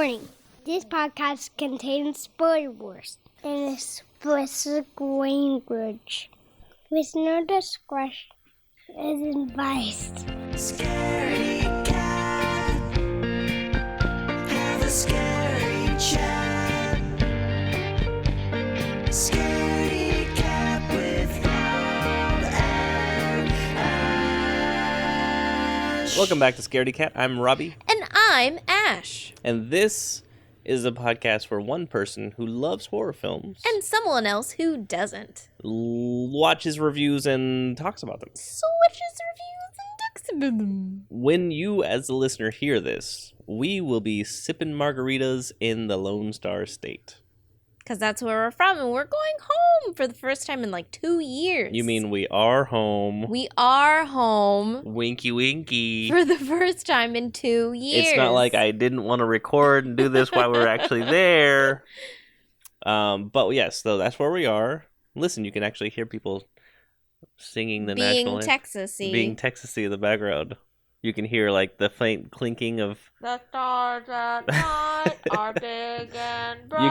Warning, this podcast contains spoilers and explicit language. Listener discretion is advised. Scaredy cat, have a scary chat. Scaredy cat with Rob and Ash. Welcome back to Scaredy Cat. I'm Robbie. And I'm Ash. And this is a podcast for one person who loves horror films. And someone else who doesn't. Watches reviews and talks about them. Switches reviews and talks about them. When you, as the listener, hear this, we will be sipping margaritas in the Lone Star State. Because that's where we're from, and we're going home for the first time in like 2 years. You mean we are home? We are home. Winky winky. For the first time in 2 years. It's not like I didn't want to record and do this while we were actually there. But yes, though, that's where we are. Listen, you can actually hear people singing the national anthem. Being Texas-y in the background. You can hear like the faint clinking of... The stars at night are big and bright.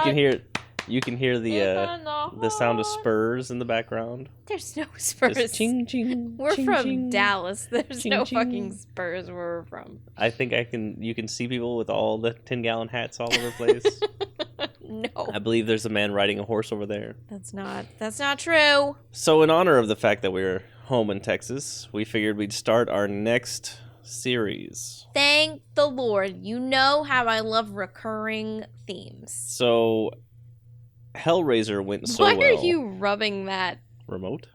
You can hear the sound of spurs in the background. There's no spurs. Just ching ching. We're ching, from ching. Dallas. There's Ching, no ching. fucking spurs where we're from. I think you can see people with all the 10-gallon hats all over the place. No. I believe there's a man riding a horse over there. That's not true. So in honor of the fact that we're home in Texas, we figured we'd start our next series. Thank the Lord. You know how I love recurring themes. So Hellraiser went so well. Why are you rubbing that? Remote?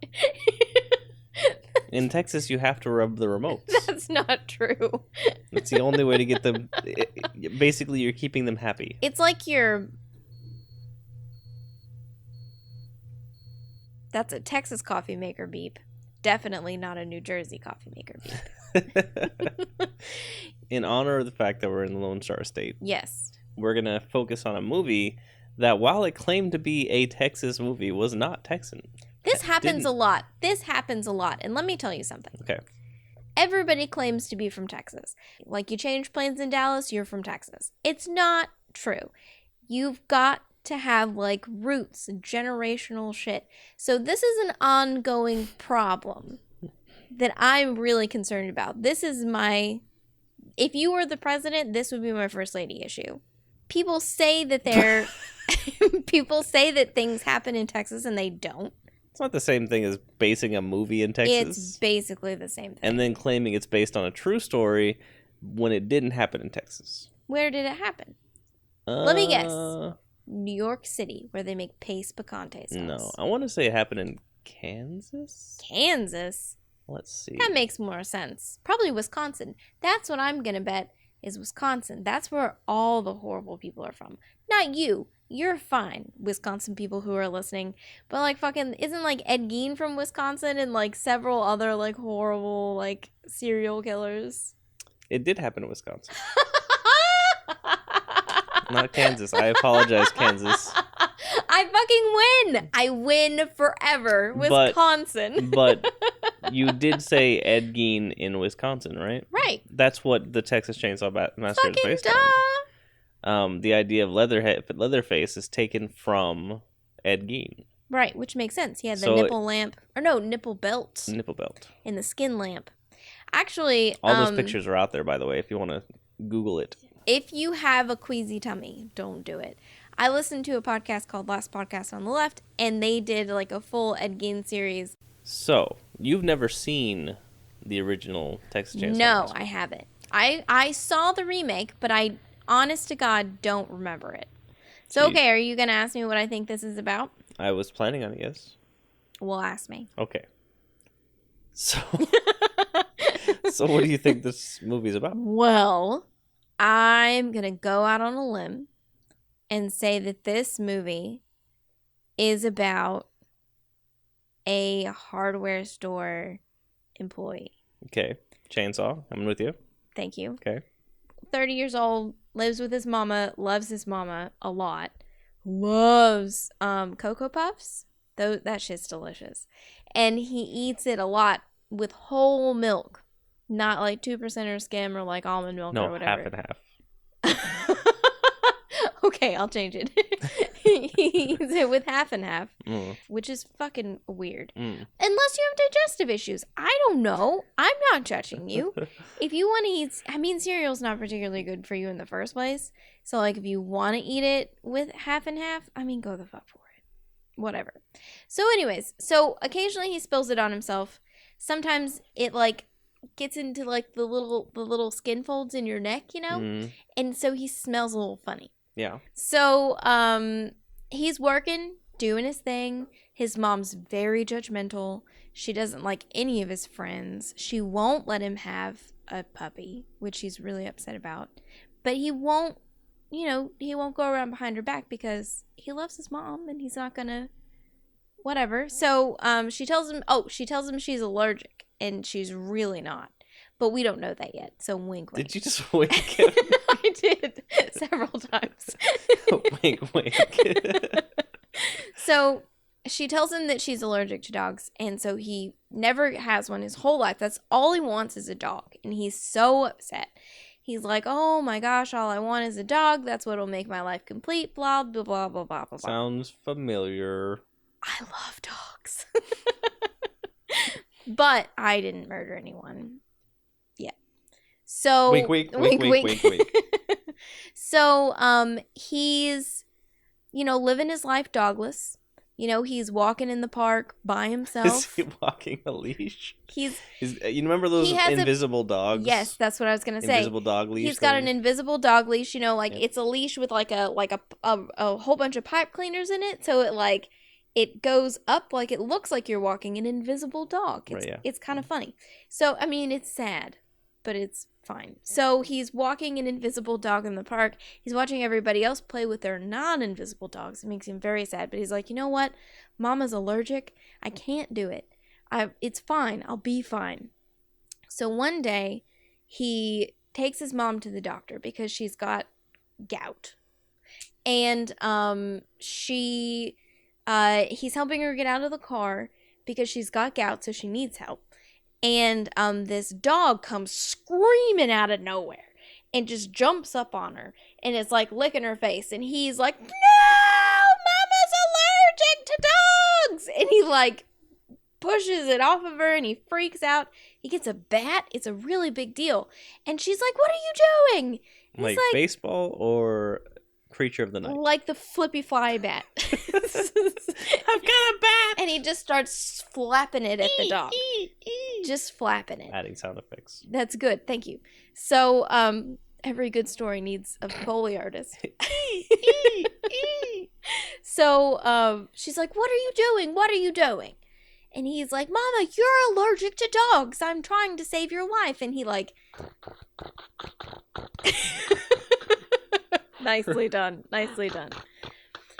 In Texas, you have to rub the remotes. That's not true. It's the only way to get them. Basically, you're keeping them happy. It's like you're... That's a Texas coffee maker beep. Definitely not a New Jersey coffee maker beep. In honor of the fact that we're in the Lone Star State, Yes. we're going to focus on a movie that, while it claimed to be a Texas movie, was not Texan. This happens a lot. And let me tell you something. Okay. Everybody claims to be from Texas. Like, you change planes in Dallas, you're from Texas. It's not true. You've got to have, like, roots, generational shit. So this is an ongoing problem that I'm really concerned about. This is if you were the president, this would be my first lady issue. People say that people say that things happen in Texas and they don't. It's not the same thing as basing a movie in Texas. It's basically the same thing. And then claiming it's based on a true story when it didn't happen in Texas. Where did it happen? Let me guess. New York City, where they make paste picante sauce. No, I want to say it happened in Kansas. Kansas? Let's see. That makes more sense. Probably Wisconsin. That's what I'm going to bet is Wisconsin. That's where all the horrible people are from. Not you. You're fine, Wisconsin people who are listening. But, like, fucking, isn't, like, Ed Gein from Wisconsin and, like, several other, like, horrible, like, serial killers? It did happen in Wisconsin. Not Kansas. I apologize, Kansas. I fucking win. I win forever. Wisconsin. But you did say Ed Gein in Wisconsin, right? Right. That's what the Texas Chainsaw Massacre is Fucking based duh. on. The idea of Leatherface is taken from Ed Gein. Right, which makes sense. He had the So nipple belt. Nipple belt. And the skin lamp. Actually, All those pictures are out there, by the way, if you want to Google it. If you have a queasy tummy, don't do it. I listened to a podcast called Last Podcast on the Left, and they did like a full Ed Gein series. So, you've never seen the original Texas Chainsaw No, Massacre? I haven't. I saw the remake, but I, honest to God, don't remember it. So, okay, are you going to ask me what I think this is about? I was planning on it, yes. Well, ask me. Okay. So, so what do you think this movie's about? Well, I'm going to go out on a limb and say that this movie is about a hardware store employee. Okay. Chainsaw. I'm with you. Thank you. Okay. 30 years old, lives with his mama, loves his mama a lot. Loves Cocoa Puffs. That shit's delicious. And he eats it a lot with whole milk. Not like 2% or skim or like almond milk or whatever. No, half and half. Okay, I'll change it. He said with half and half, which is fucking weird. Unless you have digestive issues. I don't know. I'm not judging you. If you want to eat, I mean, cereal's not particularly good for you in the first place. So, like, if you want to eat it with half and half, I mean, go the fuck for it. Whatever. So, anyways, so occasionally he spills it on himself. Sometimes it, like, gets into, like, the little skin folds in your neck, you know? And so he smells a little funny. Yeah. So, he's working, doing his thing. His mom's very judgmental. She doesn't like any of his friends. She won't let him have a puppy, which he's really upset about. But he won't, you know, he won't go around behind her back because he loves his mom and he's not gonna, whatever. So, she tells him she's allergic and she's really not. But we don't know that yet, so wink, wink. Did you just wink him? I did several times. Wink, wink. So she tells him that she's allergic to dogs, and so he never has one his whole life. That's all he wants is a dog, and he's so upset. He's like, oh my gosh, all I want is a dog. That's what'll make my life complete, blah, blah, blah, blah, blah, blah. Sounds familiar. I love dogs. But I didn't murder anyone. So wink, wink, wink, wink, wink, wink. So he's, you know, living his life dogless. You know, he's walking in the park by himself. Is he walking a leash? He's you remember those invisible dogs? Yes, that's what I was gonna say. Invisible dog leash. He's got an invisible dog leash. You know, like it's a leash with like a whole bunch of pipe cleaners in it. So it goes up like it looks like you're walking an invisible dog. It's kind of funny. So I mean, it's sad, but it's fine. So he's walking an invisible dog in the park. He's watching everybody else play with their non-invisible dogs. It makes him very sad. But he's like, you know what? Mama's allergic. I can't do it. It's fine. I'll be fine. So one day, he takes his mom to the doctor because she's got gout. And he's helping her get out of the car because she's got gout, so she needs help. And this dog comes screaming out of nowhere and just jumps up on her and it's like licking her face. And he's like, no, Mama's allergic to dogs. And he like pushes it off of her and he freaks out. He gets a bat. It's a really big deal. And she's like, what are you doing? Like baseball or creature of the night? Like the flippy fly bat. I've got a bat. And he just starts flapping it at the dog. Just flapping it. Adding sound effects. That's good. Thank you. So, every good story needs a Foley artist. So, she's like, what are you doing? What are you doing? And he's like, Mama, you're allergic to dogs. I'm trying to save your life. And he like... Nicely done. Nicely done.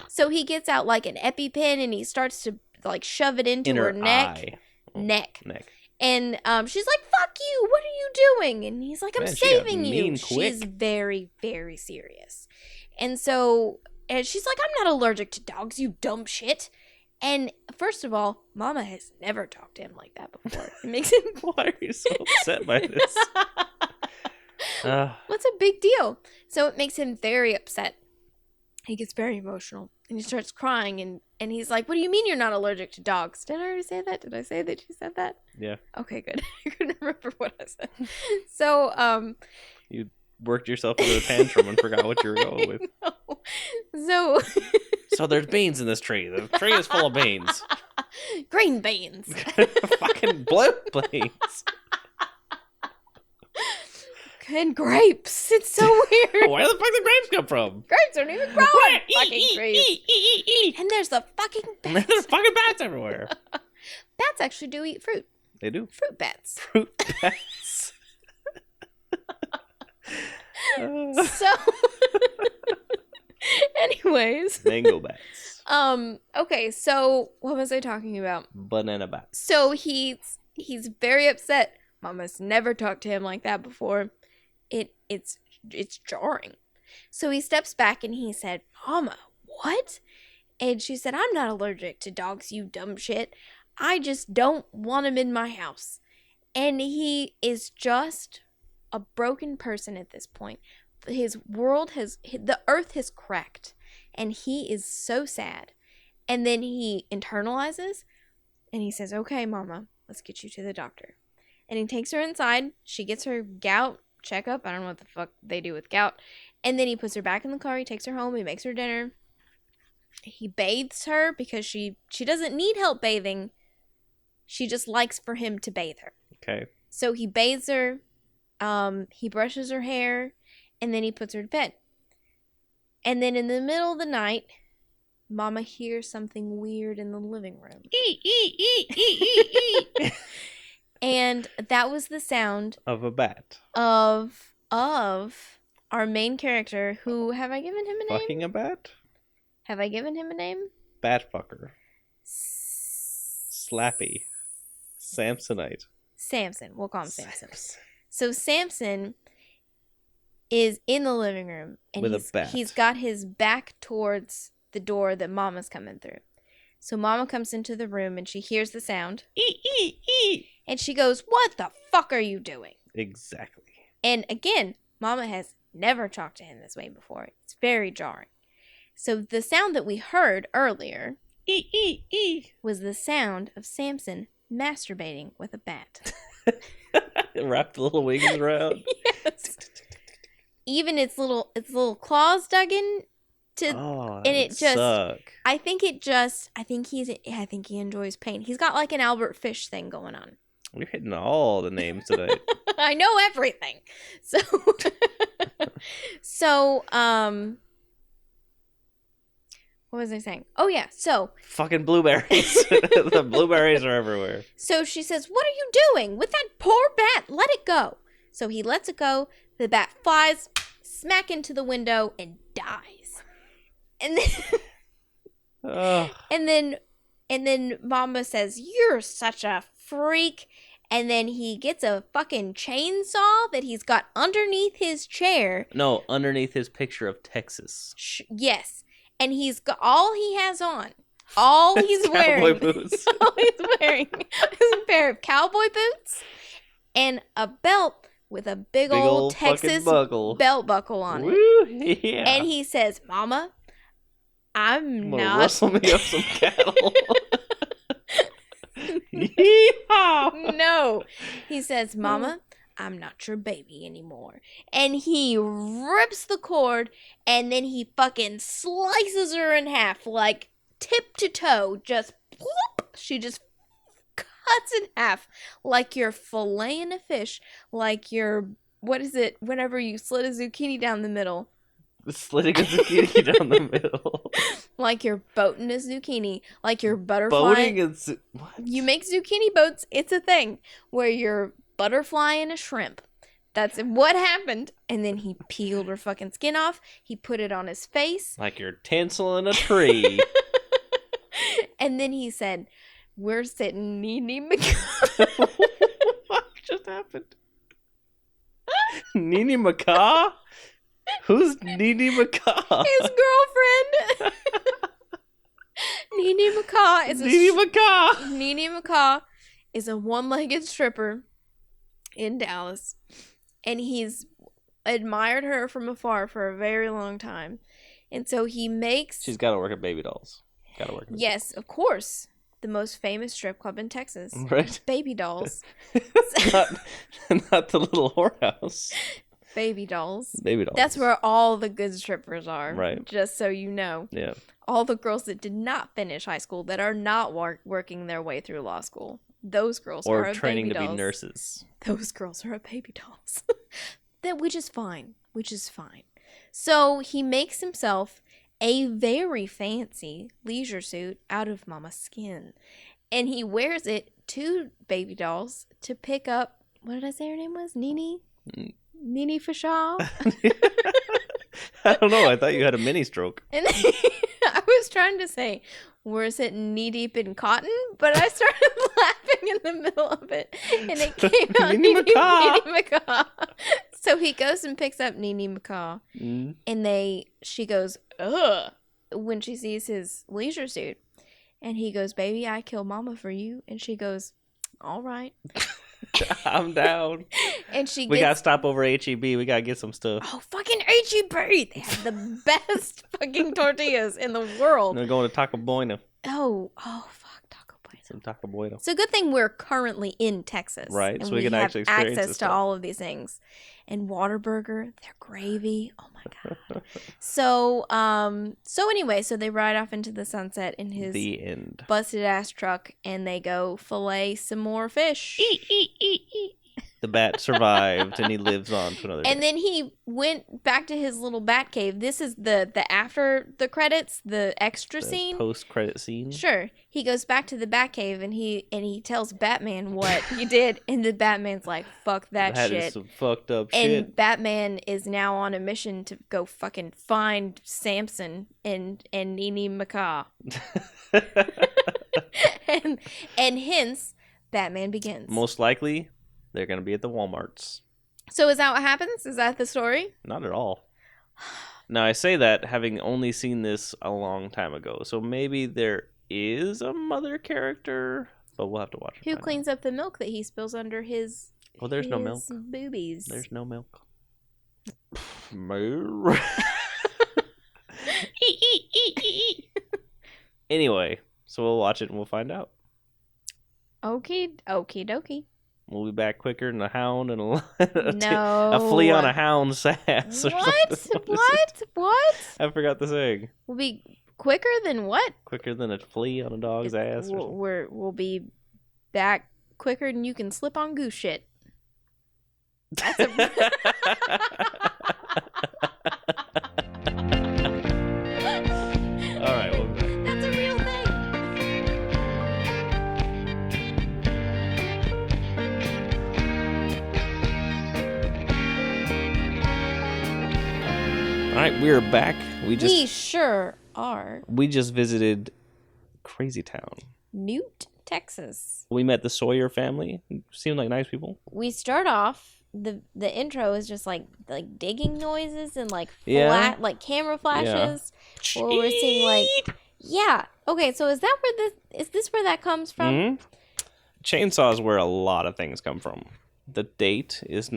So he gets out like an EpiPen and he starts to like shove it into her neck. Neck. And she's like, fuck you. What are you doing? And he's like, I'm saving you. She's very, very serious. And so and she's like, I'm not allergic to dogs, you dumb shit. And first of all, Mama has never talked to him like that before. It makes him... Why are you so upset by this? What's a big deal? So it makes him very upset. He gets very emotional and he starts crying and he's like, what do you mean you're not allergic to dogs? Did I already say that? Did I say that you said that? Yeah. Okay, good. I couldn't remember what I said. So, you worked yourself into a tantrum and forgot what you were going with. So... So there's beans in this tree. The tree is full of beans. Green beans. Fucking blue beans. And grapes. It's so weird. Where the fuck did grapes come from? Grapes don't even grow on fucking trees. And there's the fucking bats. There's fucking bats everywhere. Bats actually do eat fruit. They do. Fruit bats. Fruit bats. So, anyways. Mango bats. Okay, so what was I talking about? Banana bats. So he's very upset. Mama's never talked to him like that before. It's jarring. So he steps back and he said, Mama, what? And she said, I'm not allergic to dogs, you dumb shit. I just don't want him in my house. And he is just a broken person at this point. his world has, the earth has cracked, and he is so sad. And then he internalizes, and he says, okay, Mama, let's get you to the doctor. And he takes her inside. She gets her gout checkup. I don't know what the fuck they do with gout. And then he puts her back in the car. He takes her home. He makes her dinner. He bathes her because she doesn't need help bathing. She just likes for him to bathe her. Okay. So he bathes her. He brushes her hair. And then he puts her to bed. And then in the middle of the night, Mama hears something weird in the living room. And that was the sound of a bat. Of our main character, who, have I given him a name? Fucking a bat? Have I given him a name? Bat fucker. Slappy. Samsonite. Samson. We'll call him Samson. So Samson is in the living room, and with a bat. He's got his back towards the door that Mama's coming through. So Mama comes into the room, and she hears the sound. And she goes, what the fuck are you doing? Exactly. And again, Mama has never talked to him this way before. It's very jarring. So the sound that we heard earlier was the sound of Samson masturbating with a bat. Wrapped the little wings around. Yes. Even its little claws dug in to, and it just suck. I think he enjoys pain. He's got like an Albert Fish thing going on. We're hitting all the names today. I know everything. So what was I saying? Oh yeah, so fucking blueberries. The blueberries are everywhere. So she says, what are you doing with that poor bat? Let it go. So he lets it go. The bat flies smack into the window and dies. And then and then Mama says, you're such a freak. And then he gets a fucking chainsaw that he's got underneath his chair. No, underneath his picture of Texas. Yes. And he's got all he has on. All he's wearing. Cowboy boots. All he's wearing is a pair of cowboy boots and a belt with a big old Texas belt buckle on it. Woo, yeah. And he says, Mama, I'm not. Rustle me up some cattle. Yeehaw! No. He says, Mama, I'm not your baby anymore. And he rips the cord, and then he fucking slices her in half, like tip to toe. Just whoop, she just cuts in half, like you're filleting a fish, like you're, what is it, whenever you slit a zucchini down the middle. Slitting a zucchini down the middle. Like you're boating a zucchini, like you're butterflying. What? You make zucchini boats. It's a thing where you're butterflying a shrimp. That's what happened. And then he peeled her fucking skin off. He put it on his face. Like you're tinseling a tree. And then he said, we're sitting Nene Macaw. What just happened? Nene Macaw? Who's Nene Macaw? His girlfriend. Nene Macaw is Nene Macaw is a one-legged stripper in Dallas, and he's admired her from afar for a very long time, and so he makes. She's got to work at Baby Dolls. Got to work. Yes, of course, the most famous strip club in Texas, right? Baby Dolls. not the little whorehouse. Baby Dolls. Baby Dolls. That's where all the good strippers are. Right. Just so you know. Yeah. All the girls that did not finish high school, that are not working their way through law school. Those girls are training Baby to Dolls. be nurses. Those girls are Baby Dolls. Which is fine. So he makes himself a very fancy leisure suit out of Mama's skin. And he wears it to Baby Dolls to pick up, what did I say her name was? Nene? Nene Fashaw? I don't know. I thought you had a mini stroke. And I was trying to say, was it knee deep in cotton? But I started laughing in the middle of it. And it came out Nene Macaw. So he goes and picks up Nene Macaw. Mm. And she goes, ugh, when she sees his leisure suit. And he goes, baby, I killed Mama for you. And she goes, all right. I'm down. And We gotta stop over HEB. We gotta get some stuff. Oh, fucking HEB! They have the best fucking tortillas in the world. And they're going to Taco Bueno. Oh, fuck, Taco Bueno. Some Taco Bueno. It's a good thing we're currently in Texas. Right, and so we can have actually experience access this to stuff. all of these things. And Whataburger, their gravy. Oh my god. So anyway, so they ride off into the sunset in his The end. busted ass truck, and they go fillet some more fish. The bat survived, and he lives on to another And day. then he went back to his little bat cave. This is the after the credits, the extra scene. Post-credit scene. Sure. He goes back to the bat cave and he tells Batman what he did, and the Batman's like, fuck that shit. That is some fucked up And shit. Batman is now on a mission to go fucking find Samson and Nene Macaw. and hence Batman begins. Most likely, they're gonna be at the Walmarts. So is that what happens? Is that the story? Not at all. Now, I say that having only seen this a long time ago, so maybe there is a mother character, but we'll have to watch it. Who cleans up the milk that he spills under his Oh, there's no milk. boobies? There's no milk. Moo. Anyway, so we'll watch it and we'll find out. Okie dokie. We'll be back quicker than a hound and No. a flea on a hound's ass. Or What? something. What? I forgot the saying. We'll be quicker than what? Quicker than a flea on a dog's ass. Or something. We'll be back quicker than you can slip on goose shit. That's a All right, we'll be back. that's a real thing. All right, we're back. We sure are. We just visited Crazy Town. Newt, Texas. We met the Sawyer family. Seemed like nice people. We start off the intro is just like digging noises and like Yeah. flat like camera flashes. Where we're seeing like Okay, so is this where that comes from? Mhm. Chainsaw is where a lot of things come from. The date is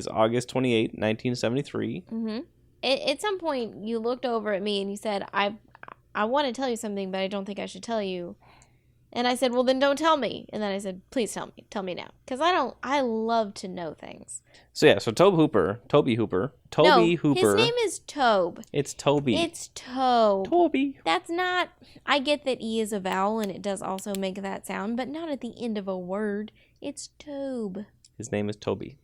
August 28, 1973. Mm-hmm. At some point, you looked over at me and you said, I want to tell you something, but I don't think I should tell you. And I said, well, then don't tell me. And then I said, please tell me. Tell me now. Because I love to know things. So yeah, so Toby Hooper. His name is Tobe. It's Toby. It's Tobe. Toby. That's not, I get that E is a vowel and it does also make that sound, but not at the end of a word. It's Tobe. His name is Toby.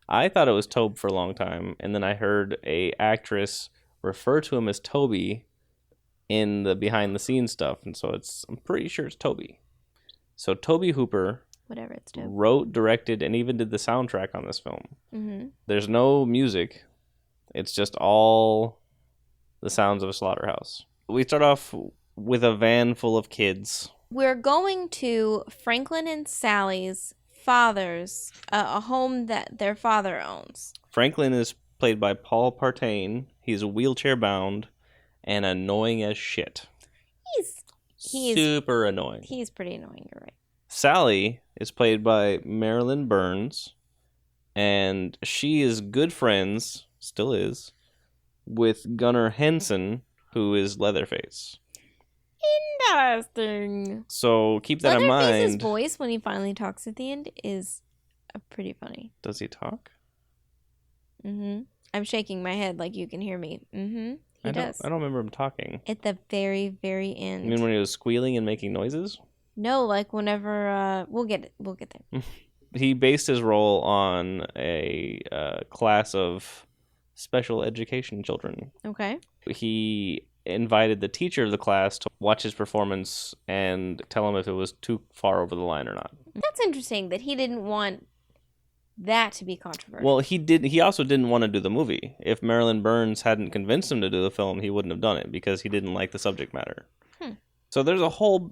I thought it was Tobe for a long time, and then I heard a actress refer to him as Toby in the behind the scenes stuff, and so I'm pretty sure it's Toby. So Toby Hooper Whatever, it's Tobe. wrote, directed, and even did the soundtrack on this film. Mm-hmm. There's no music. It's just all the sounds of a slaughterhouse. We start off with a van full of kids. We're going to Franklin and Sally's father's, a home that their father owns. Franklin is played by Paul Partain. He's wheelchair bound and annoying as shit. He's super annoying. He's pretty annoying, you're right. Sally is played by Marilyn Burns, and she is good friends, still is, with Gunnar Henson, who is Leatherface. Interesting. So keep that in Leatherface's mind. voice when he finally talks at the end is pretty funny. Does he talk? Mm-hmm. I'm shaking my head like you can hear me. Mm-hmm. He does. I don't remember him talking. At the very, very You end. mean when he was squealing and making noises? No, like whenever we'll get there. He based his role on a class of special education children. Okay. He invited the teacher of the class to watch his performance and tell him if it was too far over the line or not. That's interesting that he didn't want that to be controversial. Well, he also didn't want to do the movie. If Marilyn Burns hadn't convinced him to do the film, he wouldn't have done it because he didn't like the subject matter. So there's a whole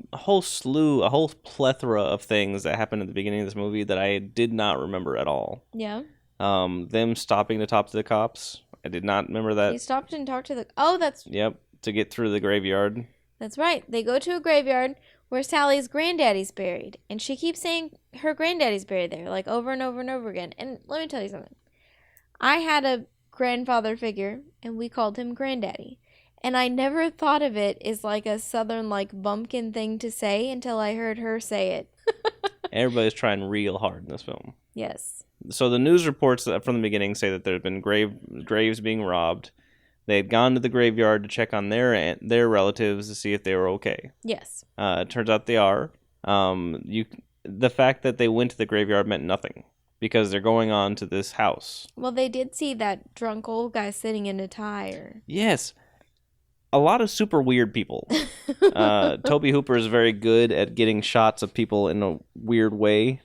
plethora of things that happened at the beginning of this movie that I did not remember at all. Yeah. Them stopping to talk to the cops. I did not remember that. He stopped and talked to the... Oh, that's... Yep, to get through the graveyard. That's right. They go to a graveyard where Sally's granddaddy's buried. And she keeps saying her granddaddy's buried there, like over and over and over again. And let me tell you something. I had a grandfather figure, and we called him Granddaddy. And I never thought of it as like a southern, like, bumpkin thing to say until I heard her say it. Everybody's trying real hard in this film. Yes. So the news reports from the beginning say that there had been graves being robbed. They had gone to the graveyard to check on their relatives to see if they were okay. Yes. It turns out they are. The fact that they went to the graveyard meant nothing because they're going on to this house. Well, they did see that drunk old guy sitting in a tire. Yes. A lot of super weird people. Tobe Hooper is very good at getting shots of people in a weird way.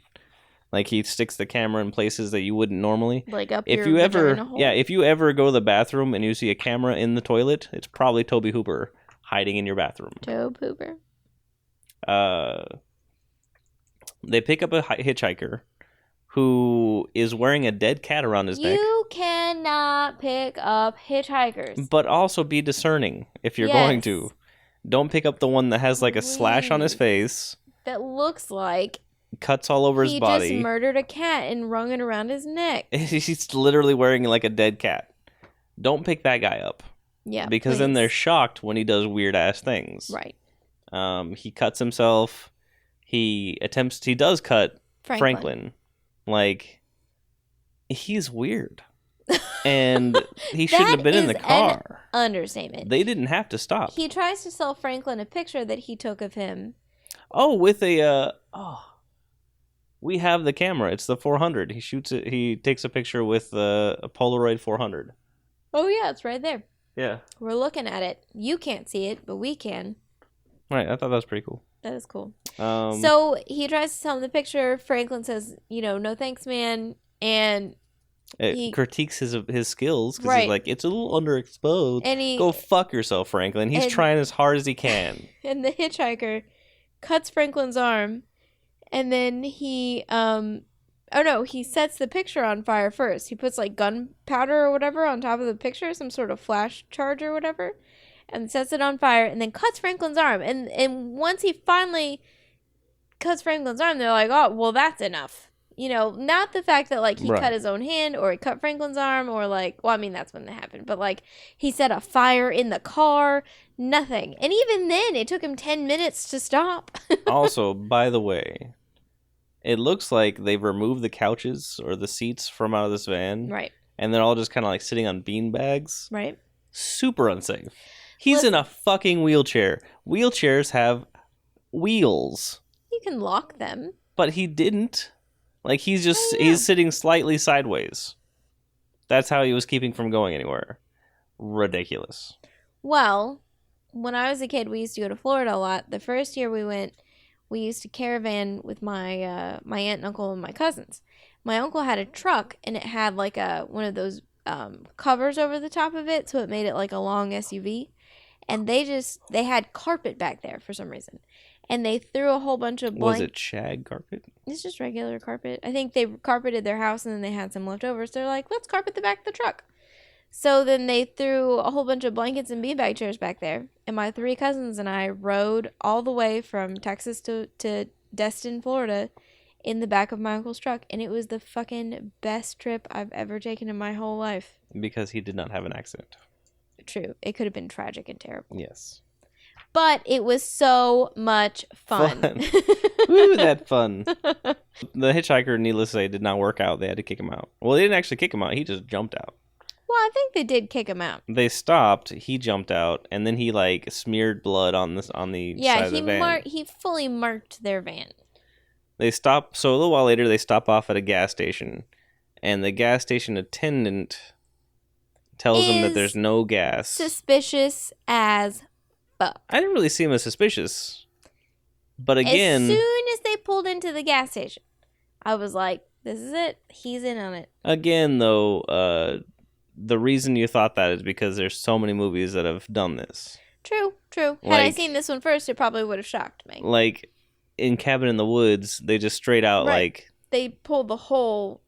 Like, he sticks the camera in places that you wouldn't normally. Like up if your you ever, vagina hole? yeah, if you ever go to the bathroom and you see a camera in the toilet, it's probably Tobe Hooper hiding in your bathroom. Tobe Hooper. They pick up a hitchhiker who is wearing a dead cat around his neck. You cannot pick up hitchhikers. But also be discerning if you're going to. Don't pick up the one that has like a slash on his face. That looks like Cuts all over his body. He just murdered a cat and wrung it around his neck. He's literally wearing like a dead cat. Don't pick that guy up. Yeah, because then they're shocked when he does weird ass things. Right. He cuts himself. He does cut Franklin. Like, he's weird. And he shouldn't have been in the car. Understatement. They didn't have to stop. He tries to sell Franklin a picture that he took of him. Oh, with a we have the camera. It's the 400. He shoots it. He takes a picture with a Polaroid 400. Oh yeah, it's right there. Yeah. We're looking at it. You can't see it, but we can. Right. I thought that was pretty cool. That is cool. So he tries to sell him the picture. Franklin says, no thanks, man. And he critiques his skills because he's like, it's a little underexposed. And go fuck yourself, Franklin. He's trying as hard as he can. And the hitchhiker cuts Franklin's arm, and then he sets the picture on fire first. He puts like gunpowder or whatever on top of the picture, some sort of flash charge or whatever, and sets it on fire, and then cuts Franklin's arm. And once he finally cuts Franklin's arm, they're like, oh, well, that's enough. Not the fact that like he cut his own hand or he cut Franklin's arm or like, well, I mean, that's when that happened, but like he set a fire in the car, nothing. And even then it took him 10 minutes to stop. Also, by the way, it looks like they've removed the couches or the seats from out of this van. Right. And they're all just kind of like sitting on bean bags. Right. Super unsafe. He's in a fucking wheelchair. Wheelchairs have wheels. You can lock them. But he didn't. Like, he's sitting slightly sideways. That's how he was keeping from going anywhere. Ridiculous. Well, when I was a kid, we used to go to Florida a lot. The first year we went, we used to caravan with my aunt and uncle and my cousins. My uncle had a truck, and it had like one of those covers over the top of it, so it made it like a long SUV. And they had carpet back there for some reason. And they threw a whole bunch of Was it shag carpet? It's just regular carpet. I think they carpeted their house and then they had some left over. So they're like, let's carpet the back of the truck. So then they threw a whole bunch of blankets and beanbag chairs back there. And my 3 cousins and I rode all the way from Texas to Destin, Florida in the back of my uncle's truck. And it was the fucking best trip I've ever taken in my whole life. Because he did not have an accident. True. It could have been tragic and terrible. Yes. But it was so much fun. Woo, that fun. The hitchhiker, needless to say, did not work out. They had to kick him out. Well, they didn't actually kick him out. He just jumped out. Well, I think they did kick him out. They stopped. He jumped out, and then he like smeared blood on the side of the van. He fully marked their van. They stopped. So a little while later, they stop off at a gas station, and the gas station attendant tells them that there's no gas. Suspicious as fuck. I didn't really see him as suspicious. But again, as soon as they pulled into the gas station, I was like, this is it. He's in on it. Again, though, the reason you thought that is because there's so many movies that have done this. True. Had I seen this one first, it probably would have shocked me. Like, in Cabin in the Woods, they just straight out, like... They pulled the whole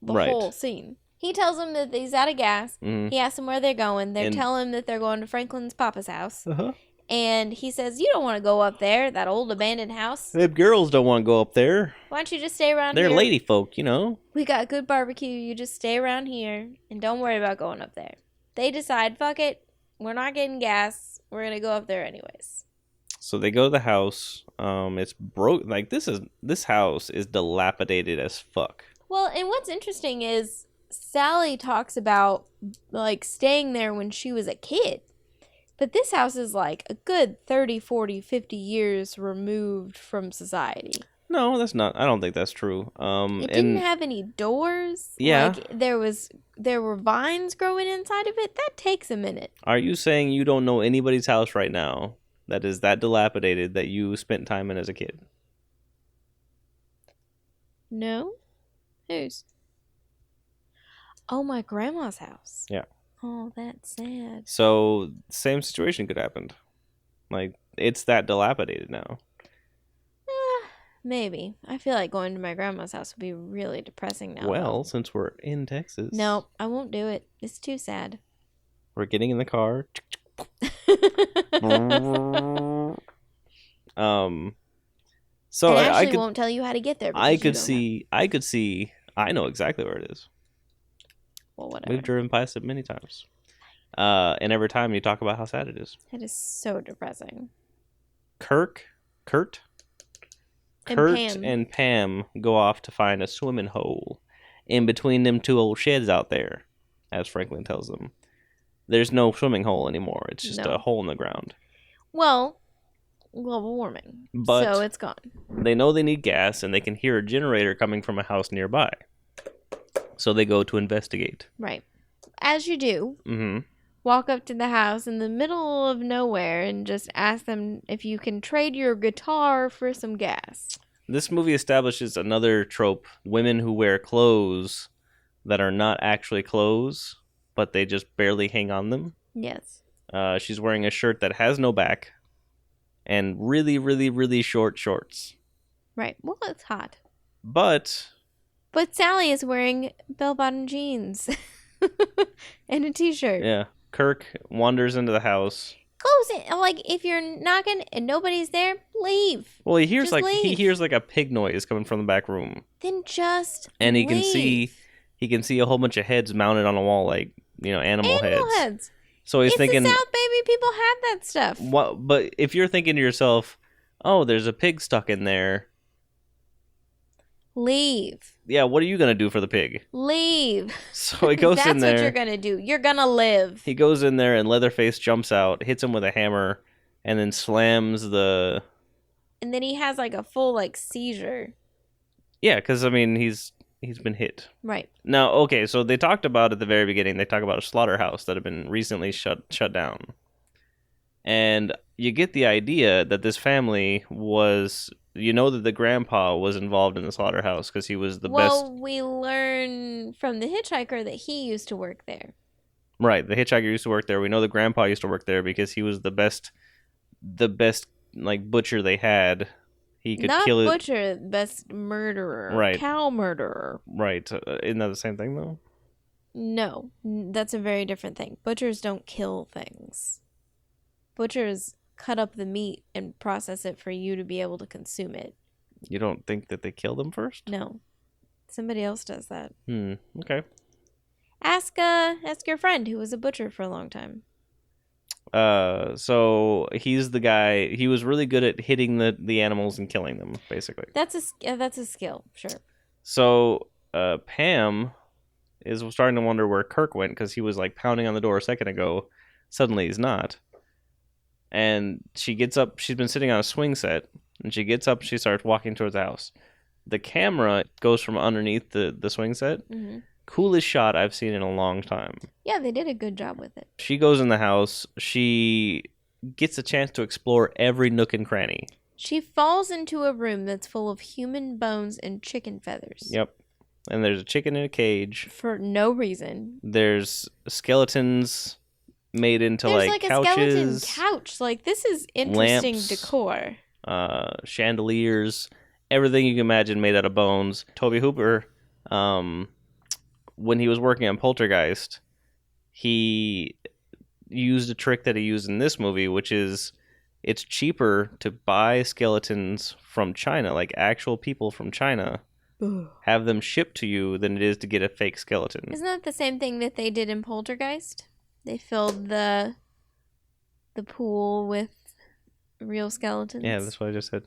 scene. He tells them that he's out of gas. Mm-hmm. He asks them where they're going. They tell him that they're going to Franklin's papa's house. Uh-huh. And he says, you don't want to go up there, that old abandoned house. Them girls don't want to go up there. Why don't you just stay around They're here? lady folk, you know. We got good barbecue. You just stay around here and don't worry about going up there. They decide, fuck it. We're not getting gas. We're going to go up there anyways. So they go to the house. It's broke. Like, this house is dilapidated as fuck. Well, and what's interesting is Sally talks about, like, staying there when she was a kid. But this house is, like, a good 30, 40, 50 years removed from society. No, that's not. I don't think that's true. It didn't have any doors. Yeah. Like, there were vines growing inside of it. That takes a minute. Are you saying you don't know anybody's house right now that is that dilapidated that you spent time in as a kid? No? Whose? Oh, my grandma's house. Yeah. Oh, that's sad. So, same situation could happen. Like, it's that dilapidated now. Maybe. I feel like going to my grandma's house would be really depressing now. Well, since we're in Texas. No, I won't do it. It's too sad. We're getting in the car. So and I Ashley could, won't tell you how to get there. I because could see, I know exactly where it is. Well, whatever. We've driven past it many times. And every time you talk about how sad it is. It is so depressing. Kurt, and Pam go off to find a swimming hole in between them two old sheds out there, as Franklin tells them. There's no swimming hole anymore. It's just a hole in the ground. Well, global warming. But so it's gone. They know they need gas, and they can hear a generator coming from a house nearby. So they go to investigate. Right. As you do. Mm-hmm. Walk up to the house in the middle of nowhere and just ask them if you can trade your guitar for some gas. This movie establishes another trope. Women who wear clothes that are not actually clothes, but they just barely hang on them. Yes. She's wearing a shirt that has no back and really, really, really short shorts. Right. Well, it's hot. But Sally is wearing bell-bottom jeans and a t-shirt. yeah, Kirk wanders into the house. Close it. Like, if you're knocking and nobody's there, leave. Well, he hears Just leave. he hears like a pig noise coming from the back room, Then just and he leave. can see a whole bunch of heads mounted on a wall, like, you know, animal heads. So he's it's thinking, the South, baby. People have that stuff. what? But if you're thinking to yourself, oh, there's a pig stuck in there. Leave. Yeah, what are you gonna do for the pig? Leave. So he goes in there. That's what you're gonna do. You're gonna live. He goes in there, and Leatherface jumps out, hits him with a hammer, and then slams the. And then he has like a full like seizure. Yeah, because I mean he's been hit. Right. Now, okay, so they talked about at the very beginning. They talk about a slaughterhouse that had been recently shut down, and you get the idea that this family was. You know that the grandpa was involved in the slaughterhouse because he was the best. Well, we learn from the hitchhiker that he used to work there. Right, the hitchhiker used to work there. We know the grandpa used to work there because he was the best like butcher they had. He could Not kill it. butcher, best murderer. Right. Cow murderer. Right, isn't that the same thing though? No, that's a very different thing. Butchers don't kill things. Butchers cut up the meat and process it for you to be able to consume it. You don't think that they kill them first? No. Somebody else does that. Okay. Ask your friend who was a butcher for a long time. So he's the guy. He was really good at hitting the animals and killing them, basically. That's a skill, sure. So Pam is starting to wonder where Kirk went because he was like pounding on the door a second ago. Suddenly he's not. And she gets up. She's been sitting on a swing set, and she gets up. She starts walking towards the house. The camera goes from underneath the swing set. Mm-hmm. Coolest shot I've seen in a long time. Yeah, they did a good job with it. She goes in the house. She gets a chance to explore every nook and cranny. She falls into a room that's full of human bones and chicken feathers. Yep. And there's a chicken in a cage. For no reason. There's skeletons made into There's like a couches. skeleton couch. Like, this is interesting lamps, decor. Chandeliers, everything you can imagine made out of bones. Toby Hooper, when he was working on Poltergeist, he used a trick that he used in this movie, which is it's cheaper to buy skeletons from China, like actual people from China, have them shipped to you than it is to get a fake skeleton. Isn't that the same thing that they did in Poltergeist? They filled the pool with real skeletons. Yeah, that's what I just said.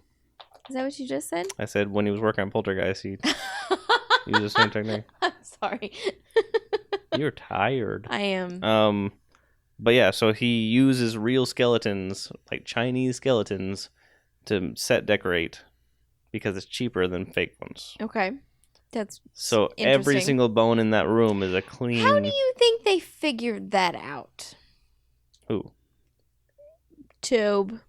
Is that what you just said? I said when he was working on Poltergeist, he used the same technique. I'm sorry. You're tired. I am. But yeah, so he uses real skeletons, like Chinese skeletons, to set decorate because it's cheaper than fake ones. Okay. That's so every single bone in that room is a clean. How do you think they figured that out? Who? Tobe.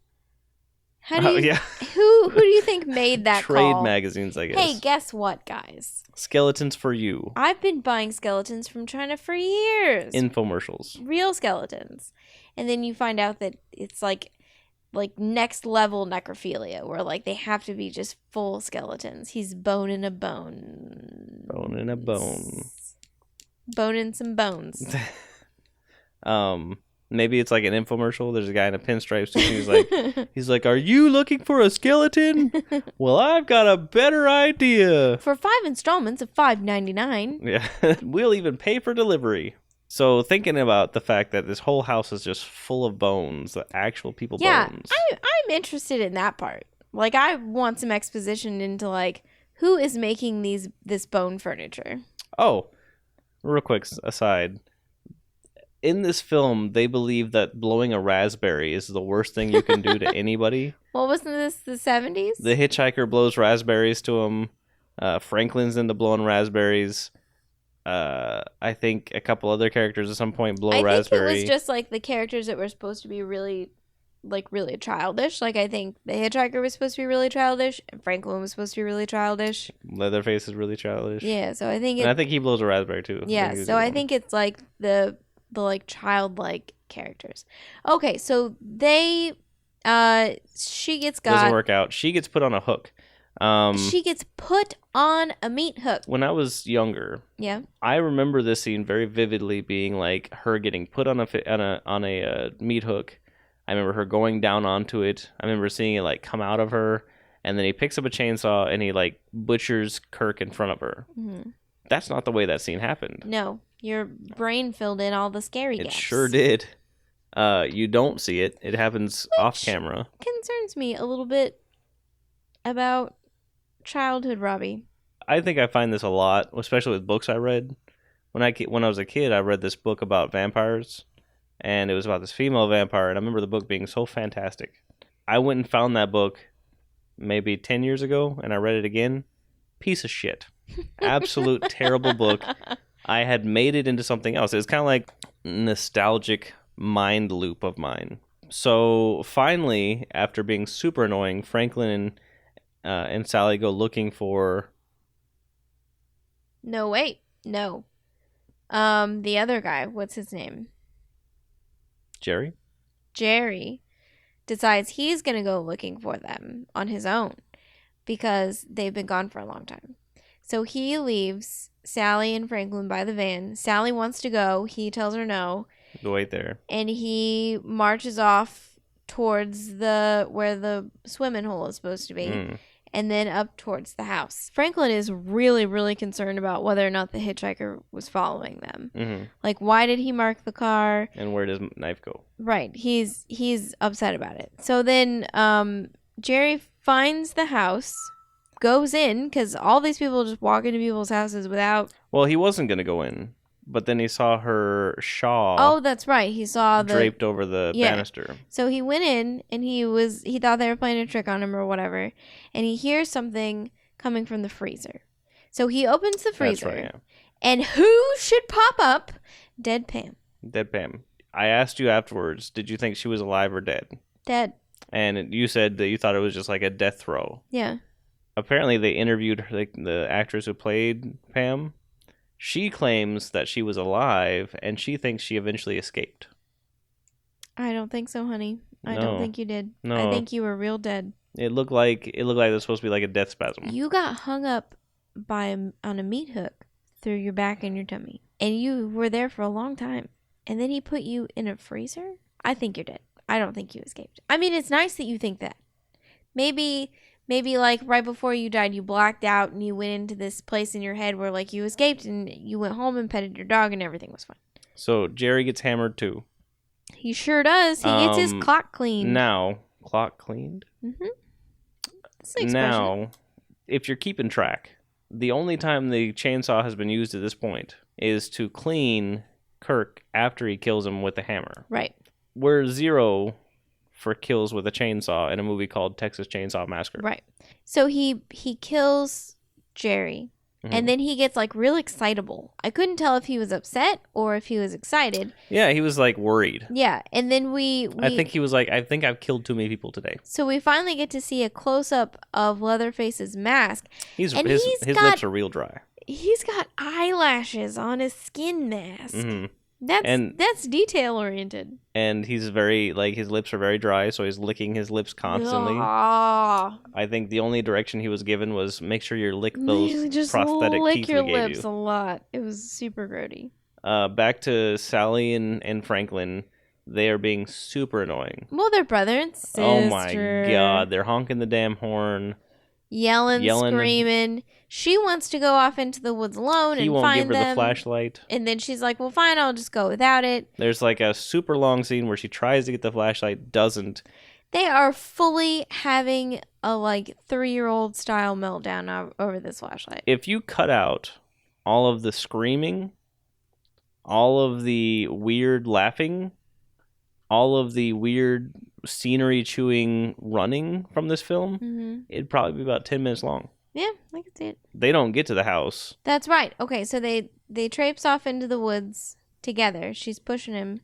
How do you, yeah. Who do you think made that Trade call? magazines, I guess. Hey, guess what, guys? Skeletons for you. I've been buying skeletons from China for years. Infomercials. Real skeletons. And then you find out that it's like next level necrophilia, where like they have to be just full skeletons. He's bone in a bone. Bone in a bone. Bone in some bones. Maybe it's like an infomercial. There's a guy in a pinstripe suit. He's like, "Are you looking for a skeleton? Well, I've got a better idea. For 5 installments of $5.99. Yeah, we'll even pay for delivery." So thinking about the fact that this whole house is just full of bones, the actual people bones. I'm interested in that part. Like, I want some exposition into like who is making this bone furniture. Oh, real quick aside. In this film, they believe that blowing a raspberry is the worst thing you can do to anybody. Well, wasn't this the 70s? The hitchhiker blows raspberries to him. Franklin's into blowing raspberries. I think a couple other characters at some point blow raspberry. I think it was just like the characters that were supposed to be really childish. Like, I think the hitchhiker was supposed to be really childish, and Franklin was supposed to be really childish. Leatherface is really childish. Yeah, so I think I think he blows a raspberry too. Yeah, so I think it's like the like childlike characters. Okay, so they she gets doesn't work out. She gets put on a hook. She gets put on a meat hook. When I was younger, yeah, I remember this scene very vividly being like her getting put on a meat hook. I remember her going down onto it. I remember seeing it like come out of her, and then he picks up a chainsaw and he like butchers Kirk in front of her. Mm-hmm. That's not the way that scene happened. No. Your brain filled in all the scary gaps. It sure did. You don't see it. It happens off camera. Concerns me a little bit about childhood, Robbie. I think I find this a lot, especially with books I read. When I was a kid, I read this book about vampires, and it was about this female vampire, and I remember the book being so fantastic. I went and found that book maybe 10 years ago, and I read it again. Piece of shit. Absolute terrible book. I had made it into something else. It was kind of like nostalgic mind loop of mine. So finally, after being super annoying, Franklin and Sally go looking for... No, wait. No. The other guy, what's his name? Jerry? Jerry decides he's going to go looking for them on his own because they've been gone for a long time. So he leaves Sally and Franklin by the van. Sally wants to go. He tells her no. Wait there. And he marches off towards where the swimming hole is supposed to be. And then up towards the house. Franklin is really, really concerned about whether or not the hitchhiker was following them. Mm-hmm. Like, why did he mark the car? And where does knife go? Right. He's upset about it. So then Jerry finds the house, goes in, because all these people just walk into people's houses without... Well, he wasn't going to go in, but then he saw her shawl... Oh, that's right. He saw the... draped over the banister. So he went in, and he thought they were playing a trick on him or whatever, and he hears something coming from the freezer. So he opens the freezer, that's right, yeah. And who should pop up? Dead Pam. Dead Pam. I asked you afterwards, did you think she was alive or dead? Dead. And you said that you thought it was just like a death throw. Yeah. Apparently they interviewed her, like, the actress who played Pam. She claims that she was alive, and she thinks she eventually escaped. I don't think so, honey. I don't think you did. No. I think you were real dead. It looked like it was supposed to be like a death spasm. You got hung up on a meat hook through your back and your tummy, and you were there for a long time. And then he put you in a freezer? I think you're dead. I don't think you escaped. I mean, it's nice that you think that. Maybe like right before you died, you blacked out and you went into this place in your head where like you escaped and you went home and petted your dog and everything was fine. So Jerry gets hammered too. He sure does. He gets his clock cleaned. Now, clock cleaned? Mm-hmm. That's the expression. Now, if you're keeping track, the only time the chainsaw has been used at this point is to clean Kirk after he kills him with the hammer. Right. We're 0 for kills with a chainsaw in a movie called Texas Chainsaw Massacre. Right. So he kills Jerry, and then he gets like real excitable. I couldn't tell if he was upset or if he was excited. Yeah, he was like worried. Yeah, and then we I think he was like, I think I've killed too many people today. So we finally get to see a close up of Leatherface's mask. His lips are real dry. He's got eyelashes on his skin mask. Mm-hmm. That's detail oriented. And he's very, like, his lips are very dry, so he's licking his lips constantly. Ah. I think the only direction he was given was make sure you lick those just prosthetic lick teeth your we gave lips you. a lot. It was super grody. Back to Sally and Franklin. They are being super annoying. Well, they're brother and sister. Oh my god, they're honking the damn horn. Yelling, screaming. She wants to go off into the woods alone and find them. He won't give her the flashlight. And then she's like, well, fine, I'll just go without it. There's like a super long scene where she tries to get the flashlight, doesn't. They are fully having a like 3-year-old style meltdown over this flashlight. If you cut out all of the screaming, all of the weird laughing, all of the weird scenery chewing running from this film, it'd probably be about 10 minutes long. Yeah, I can see it. They don't get to the house. That's right. Okay, so they traipse off into the woods together. She's pushing him.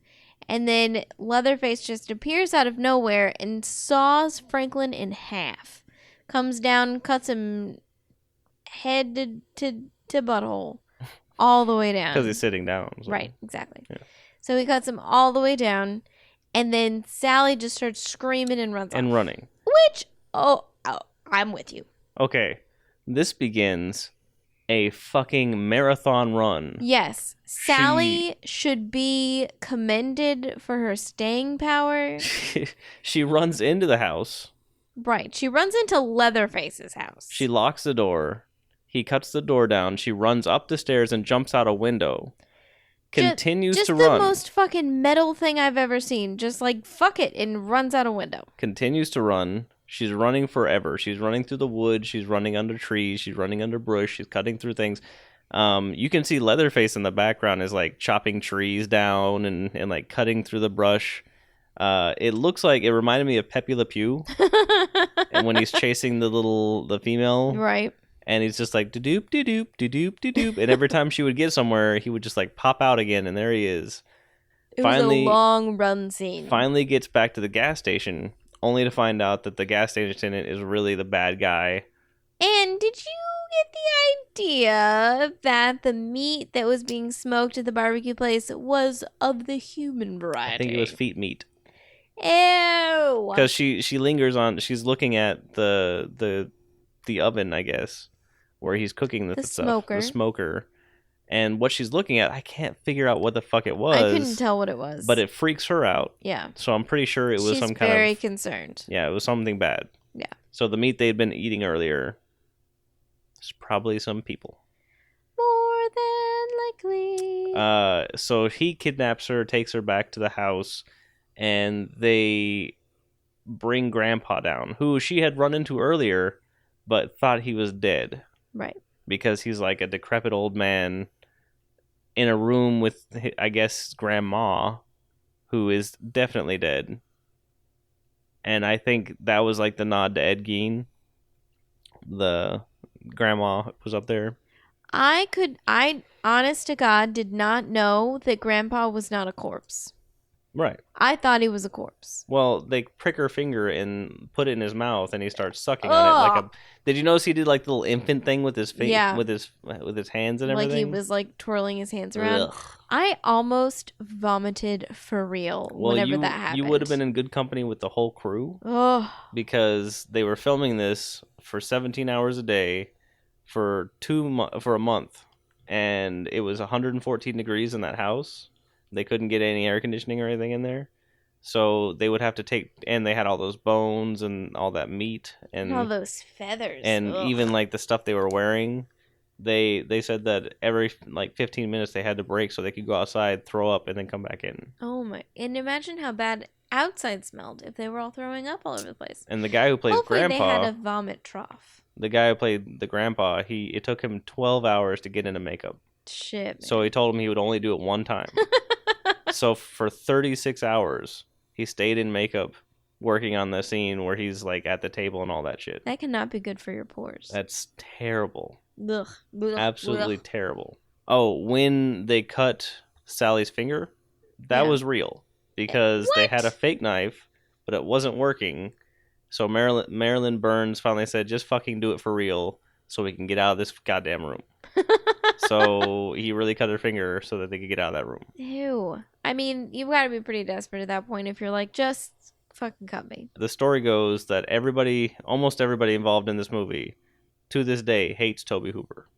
And then Leatherface just appears out of nowhere and saws Franklin in half. Comes down, cuts him head to butthole all the way down. Because he's sitting down. So. Right, exactly. Yeah. So he cuts him all the way down. And then Sally just starts screaming and runs off. And running. Which, I'm with you. Okay. This begins a fucking marathon run. Yes. Sally should be commended for her staying power. She runs into the house. Right. She runs into Leatherface's house. She locks the door. He cuts the door down. She runs up the stairs and jumps out a window. Continues to run. Just the most fucking metal thing I've ever seen. Just like, fuck it, and runs out a window. Continues to run. She's running forever. She's running through the woods. She's running under trees. She's running under brush. She's cutting through things. You can see Leatherface in the background is like chopping trees down and like cutting through the brush. It looks like it reminded me of Pepe Le Pew and when he's chasing the female. Right. And he's just like doop doop doop doop, and every time she would get somewhere, he would just like pop out again, and there he is. It was a long run scene. Finally gets back to the gas station, only to find out that the gas station attendant is really the bad guy. And did you get the idea that the meat that was being smoked at the barbecue place was of the human variety? I think it was feet meat. Ew. Because she lingers on. She's looking at the oven, I guess, where he's cooking the stuff. Smoker. The smoker. And what she's looking at, I can't figure out what the fuck it was. I couldn't tell what it was. But it freaks her out. Yeah. So I'm pretty sure it was some kind of... She's very concerned. Yeah, it was something bad. Yeah. So the meat they'd been eating earlier is probably some people. More than likely. So he kidnaps her, takes her back to the house, and they bring Grandpa down, who she had run into earlier, but thought he was dead. Right. Because he's like a decrepit old man in a room with, I guess, Grandma, who is definitely dead. And I think that was like the nod to Ed Gein. The Grandma was up there. I honest to God, did not know that Grandpa was not a corpse. Right. I thought he was a corpse. Well, they prick her finger and put it in his mouth, and he starts sucking on it like a. Did you notice he did like the little infant thing with his face, Yeah. with his hands and everything? Like he was like twirling his hands around. Ugh. I almost vomited for real whenever that happened. You would have been in good company with the whole crew Oh, because they were filming this for 17 hours a day for a month, and it was 114 degrees in that house. They couldn't get any air conditioning or anything in there. So they would have to take, and they had all those bones and all that meat And all those feathers. and Ugh. even like the stuff they were wearing. They said that every like 15 minutes they had to break so they could go outside, throw up, and then come back in. Oh my! And imagine how bad outside smelled if they were all throwing up all over the place. And the guy who plays Hopefully Grandpa, they had a vomit trough. the guy who played the Grandpa, it took him 12 hours to get into makeup. Shit. Man. So he told him he would only do it one time. So for 36 hours, he stayed in makeup working on the scene where he's like at the table and all that shit. That cannot be good for your pores. That's terrible. Ugh. Ugh. Absolutely Ugh. terrible. Oh, when they cut Sally's finger, that Yeah. was real because they had a What? fake knife, but it wasn't working. So Marilyn Burns finally said, "Just fucking do it for real, so we can get out of this goddamn room." So he really cut her finger so that they could get out of that room. Ew. I mean, you've got to be pretty desperate at that point if you're like, just fucking cut me. The story goes that almost everybody involved in this movie, to this day, hates Toby Hooper.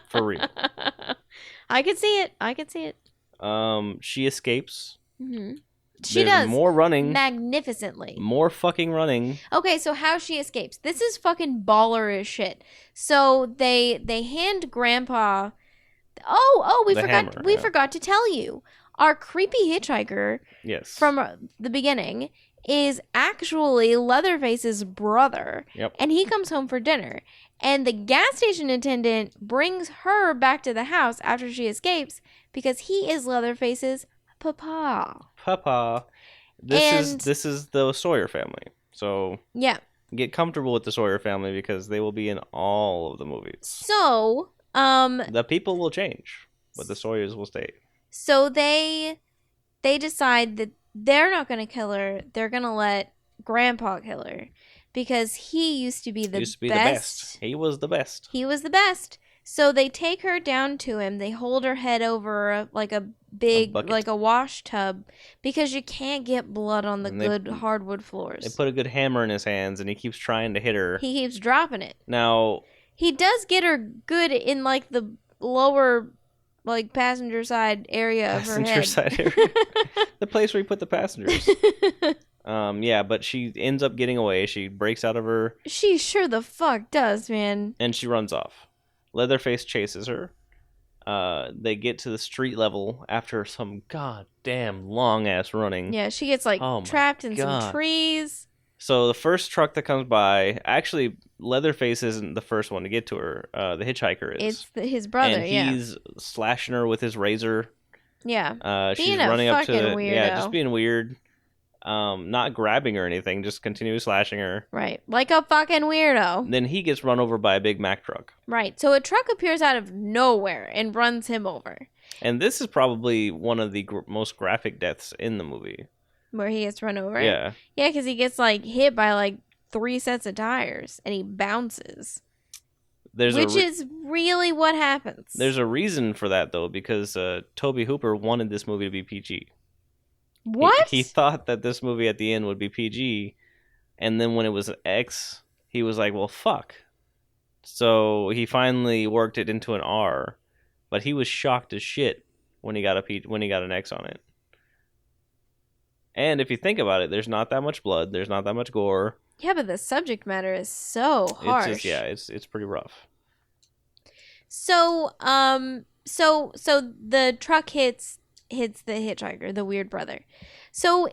For real. I could see it. I could see it. She escapes. Hmm. She There's does. more running. Magnificently. More fucking running. Okay, so how she escapes. This is fucking baller as shit. So they hand Grandpa. We The forgot. hammer, We yeah. forgot to tell you. Our creepy hitchhiker Yes. from the beginning is actually Leatherface's brother. Yep. And he comes home for dinner. And the gas station attendant brings her back to the house after she escapes because he is Leatherface's papa. Papa. And- This is the Sawyer family. So Yeah. get comfortable with the Sawyer family because they will be in all of the movies. So, The people will change, but the Sawyers will stay. So they decide that they're not going to kill her. They're going to let Grandpa kill her because he used to be the Used to be best. the best. He was the best. He was the best. So they take her down to him. They hold her head over like a big, bucket. like a wash tub because you can't get blood on the And they- good hardwood floors. They put a good hammer in his hands, and he keeps trying to hit her. He keeps dropping it. Now, He does get her good in like the lower, like passenger side area of her passenger head. side area. The place where you put the passengers. Yeah, but she ends up getting away. She breaks out of her, She sure the fuck does, man. and she runs off. Leatherface chases her. They get to the street level after some goddamn long ass running. Yeah, she gets like Oh my trapped in God. some trees. So the first truck that comes by, actually, Leatherface isn't the first one to get to her. The hitchhiker is. It's his brother, and yeah. he's slashing her with his razor. Yeah. She's Being a running up to fucking weirdo. just being weird. Not grabbing her or anything, just continually slashing her. Right. Like a fucking weirdo. Then he gets run over by a big Mack truck. Right. So a truck appears out of nowhere and runs him over. And this is probably one of the most graphic deaths in the movie. Where he gets run over. Yeah. Yeah, because he gets like hit by like 3 sets of tires and he bounces. Which is really what happens. There's a reason for that, though, because Toby Hooper wanted this movie to be PG. What? He thought that this movie at the end would be PG, and then when it was X, he was like, well, fuck. So he finally worked it into an R, but he was shocked as shit when he got an X on it. And if you think about it, there's not that much blood, there's not that much gore. Yeah, but the subject matter is so harsh. It's pretty rough. So, so the truck hits the hitchhiker, the weird brother. So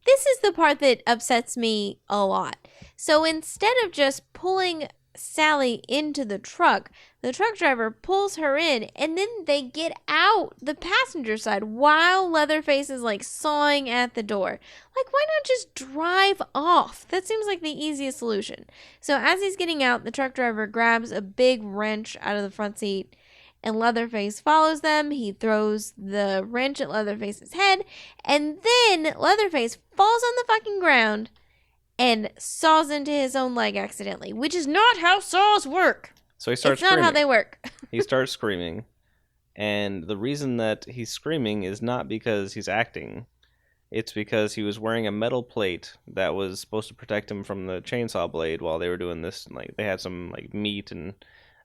this is the part that upsets me a lot. So instead of just pulling Sally into the truck driver pulls her in, and then they get out the passenger side while Leatherface is like sawing at the door. Like, why not just drive off? That seems like the easiest solution. So as he's getting out, the truck driver grabs a big wrench out of the front seat, and Leatherface follows them. He throws the wrench at Leatherface's head, and then Leatherface falls on the fucking ground and saws into his own leg accidentally, which is not how saws work. So he starts It's not screaming. how they work. He starts screaming. And the reason that he's screaming is not because he's acting. It's because he was wearing a metal plate that was supposed to protect him from the chainsaw blade while they were doing this. Like, they had some like meat and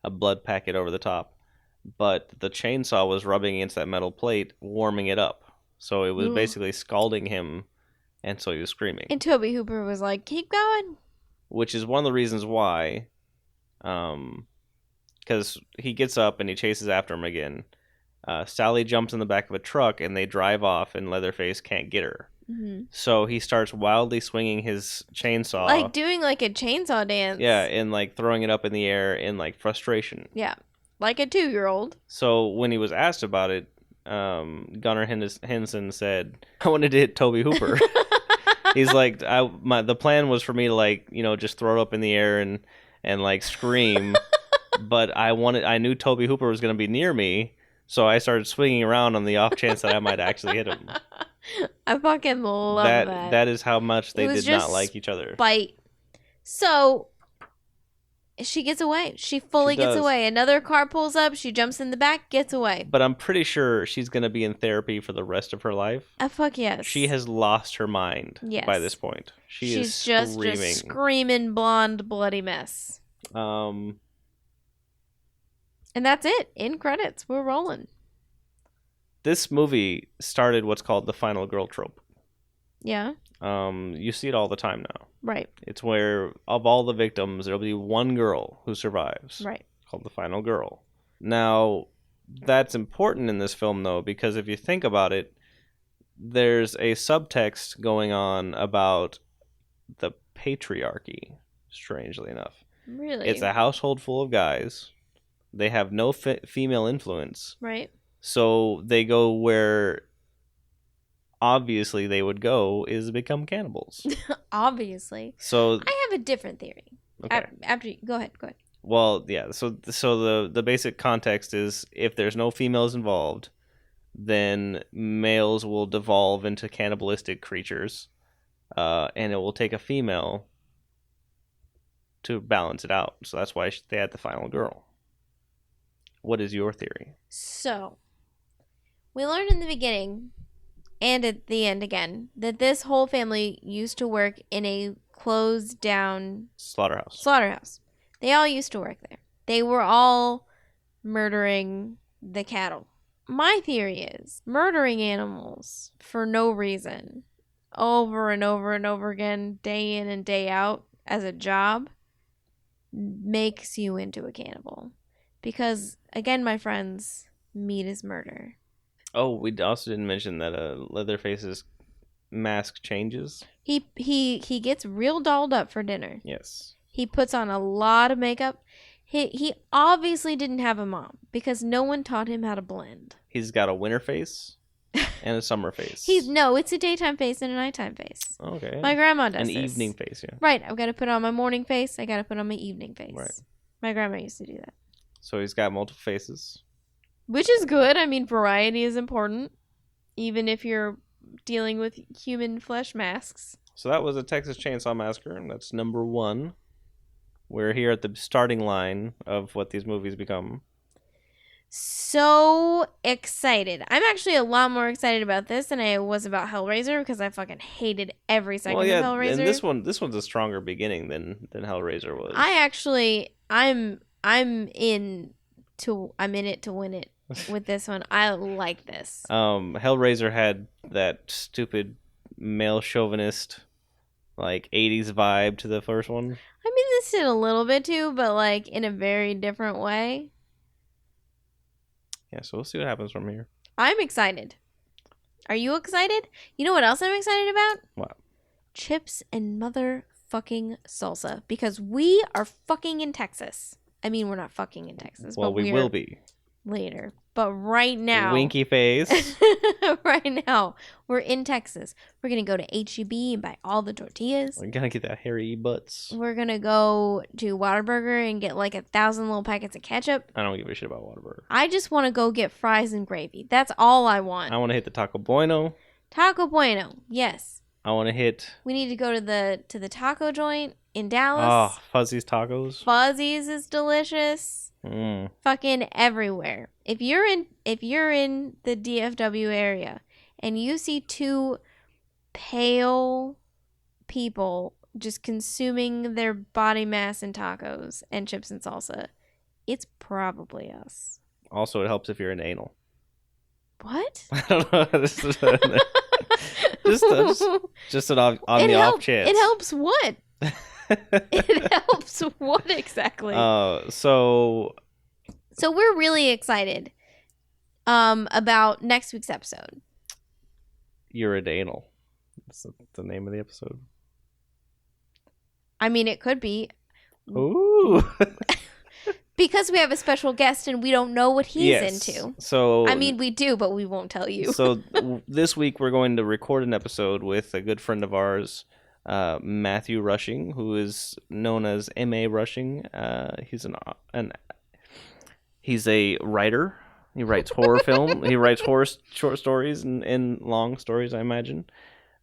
a blood packet over the top. But the chainsaw was rubbing against that metal plate, warming it up. So it was Ooh. basically scalding him, and so he was screaming. And Toby Hooper was like, keep going. Which is one of the reasons why, because he gets up and he chases after him again. Sally jumps in the back of a truck and they drive off, and Leatherface can't get her. Mm-hmm. So he starts wildly swinging his chainsaw. Like doing like a chainsaw dance. Yeah, and like throwing it up in the air in like frustration. Yeah. Like a 2-year-old. So when he was asked about it, Gunnar Henson said, I wanted to hit Toby Hooper. He's like, the plan was for me to like, just throw it up in the air and like scream. But I knew Toby Hooper was going to be near me. So I started swinging around on the off chance that I might actually hit him. I fucking love that. That is how much they did not just like each other. Bite. So she gets away. She fully gets away. Another car pulls up. She jumps in the back, gets away. But I'm pretty sure she's going to be in therapy for the rest of her life. Fuck yes. She has lost her mind by this point. She's just screaming blonde bloody mess. And that's it. In credits. We're rolling. This movie started what's called the final girl trope. Yeah. You see it all the time now. Right. It's where, of all the victims, there'll be one girl who survives. Right. Called the final girl. Now, that's important in this film, though, because if you think about it, there's a subtext going on about the patriarchy, strangely enough. Really? It's a household full of guys. They have no female influence. Right. So they go where obviously they would go is become cannibals. Obviously. So I have a different theory. Okay. After you, go ahead. Well, yeah. So the basic context is if there's no females involved, then males will devolve into cannibalistic creatures, and it will take a female to balance it out. So that's why they had the final girl. What is your theory? So, we learned in the beginning, and at the end again, that this whole family used to work in a closed down slaughterhouse. They all used to work there. They were all murdering the cattle. My theory is murdering animals for no reason, over and over and over again, day in and day out, as a job, makes you into a cannibal. Because, again, my friends, meat is murder. Oh, we also didn't mention that Leatherface's mask changes. He gets real dolled up for dinner. Yes. He puts on a lot of makeup. He obviously didn't have a mom because no one taught him how to blend. He's got a winter face and a summer face. It's a daytime face and a nighttime face. Okay. My grandma does an evening face, yeah. Right. I've got to put on my morning face. I got to put on my evening face. Right. My grandma used to do that. So he's got multiple faces. Which is good. I mean, variety is important, even if you're dealing with human flesh masks. So that was a Texas Chainsaw Massacre. That's number 1. We're here at the starting line of what these movies become. So excited. I'm actually a lot more excited about this than I was about Hellraiser because I fucking hated every second of Hellraiser. And this one's a stronger beginning than Hellraiser was. I'm in it to win it with this one. I like this. Hellraiser had that stupid male chauvinist like 80s vibe to the first one. I mean, this did a little bit too, but like in a very different way. Yeah, so we'll see what happens from here. I'm excited. Are you excited? You know what else I'm excited about? What? Chips and motherfucking salsa. Because we are fucking in Texas. I mean, we're not fucking in Texas. Well, we will be. Later. But right now. Winky face. Right now. We're in Texas. We're going to go to H-E-B and buy all the tortillas. We're going to get that hairy butts. We're going to go to Whataburger and get like 1,000 little packets of ketchup. I don't give a shit about Whataburger. I just want to go get fries and gravy. That's all I want. I want to hit the Taco Bueno. Taco Bueno. Yes. I want to hit. We need to go to the taco joint in Dallas. Oh, Fuzzy's Tacos. Fuzzy's is delicious. Fucking everywhere. If you're in the DFW area and you see 2 pale people just consuming their body mass in tacos and chips and salsa, it's probably us. Also, it helps if you're in anal. What? I don't know. Just on the off chance. It helps what? It helps what exactly? So we're really excited about next week's episode. Uridanal. That's the name of the episode. I mean, it could be. Ooh. Because we have a special guest and we don't know what he's into. So I mean, we do, but we won't tell you. So this week we're going to record an episode with a good friend of ours, Matthew Rushing, who is known as M.A. Rushing. He's a writer. He writes horror film. He writes horror short stories and long stories, I imagine.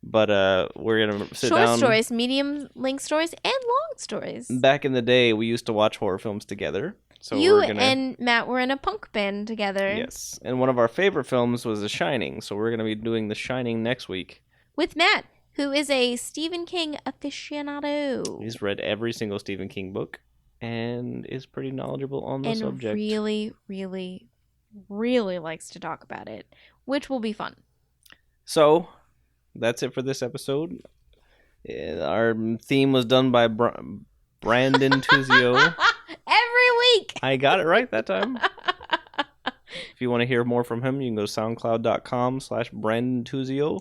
But we're going to sit down. Short stories, medium length stories, and long stories. Back in the day, we used to watch horror films together. So you and Matt were in a punk band together. Yes. And one of our favorite films was The Shining. So we're going to be doing The Shining next week. With Matt, who is a Stephen King aficionado. He's read every single Stephen King book and is pretty knowledgeable on the subject. And really, really, really likes to talk about it, which will be fun. So that's it for this episode. Our theme was done by Brandon Tuzio. Every week. I got it right that time. If you want to hear more from him, you can go to soundcloud.com/Brandon Tuzio.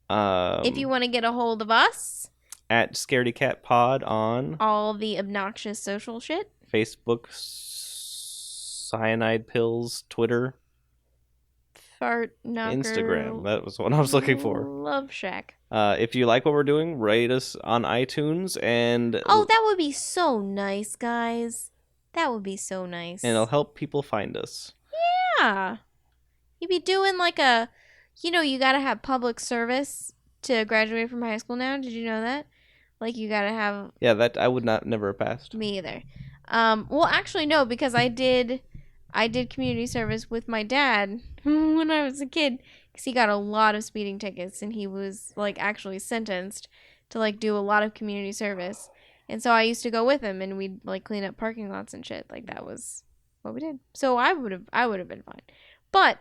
If you want to get a hold of us, at ScaredyCatPod on all the obnoxious social shit. Facebook, cyanide pills, Twitter, Fart knocker, Instagram. That was what I was looking for. Love Shack. If you like what we're doing, rate us on iTunes and oh, that would be so nice, guys. That would be so nice. And it'll help people find us. Yeah. You'd be doing like a, you gotta have public service to graduate from high school now. Did you know that? Like you gotta have. Yeah, that I would never have passed. Me either. Well, actually no, because I did community service with my dad when I was a kid, because he got a lot of speeding tickets and he was like actually sentenced to like do a lot of community service, and so I used to go with him and we'd like clean up parking lots and shit. Like that was what we did. So I would have been fine. But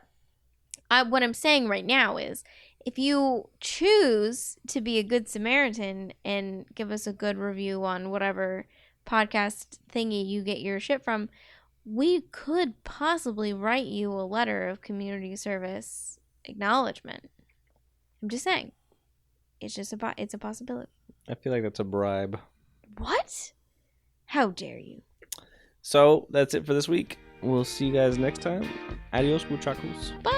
what I'm saying right now is, if you choose to be a good Samaritan and give us a good review on whatever podcast thingy you get your shit from, we could possibly write you a letter of community service acknowledgement. I'm just saying. It's a possibility. I feel like that's a bribe. What? How dare you? So, that's it for this week. We'll see you guys next time. Adios, muchachos. Bye.